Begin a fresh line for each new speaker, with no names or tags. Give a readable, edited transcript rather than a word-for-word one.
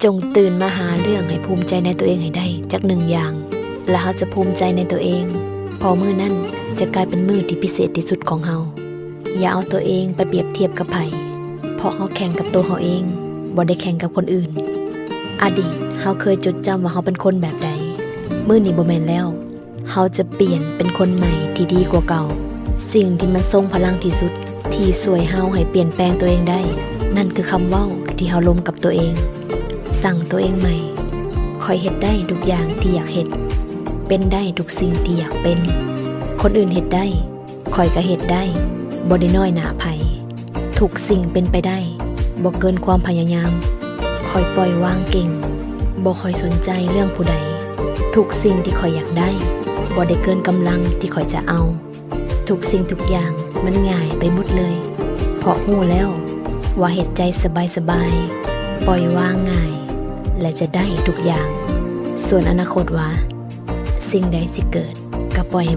จงตื่นมาหาเรื่องให้ภูมิใจในตัวเองให้ได้จักหนึ่งอย่างและเขาจะภูมิใจในตัวเองพอมื้อนั้นจะกลายเป็นมื้อที่พิเศษที่สุดของเฮาอย่าเอาตัวเองไปเปรียบเทียบกับไผเพราะเฮาแข่งกับตัวเฮาเองบ่ได้แข่งกับคนอื่นอดีตเฮาเคยจดจำว่าเฮาเป็นคนแบบใดมื้อนี้บ่แม่นแล้วเฮาจะเปลี่ยนเป็นคนใหม่ที่ดีกว่าเก่าสิ่งที่มันทรงพลังที่สุดที่ช่วยเฮาให้เปลี่ยนแปลงตัวเองได้นั่นคือคำเว้าที่เฮาลมกับตัวเองสั่งตัวเองใหม่คอยเฮ็ดได้ทุกอย่างที่อยากเฮ็ดเป็นได้ทุกสิ่งที่อยากเป็นคนอื่นเฮ็ดได้คอยก็เฮ็ดได้บ่ได้น้อยหน้าไผทุกสิ่งเป็นไปได้บ่เกินความพยายามคอยปล่อยวางเก่งบ่คอยสนใจเรื่องผู้ใดทุกสิ่งที่คอยอยากได้บ่ได้เกินกำลังที่คอยจะเอาทุกสิ่งทุกอย่างมันง่ายไปหมดเลยเพราะฮู้แล้วว่าเฮ็ดใจสบายๆปล่อยวางง่ายและจะได้ทุกอย่างส่วนอนาคตว่าสิ่งใดสิเกิดก็ปล่อย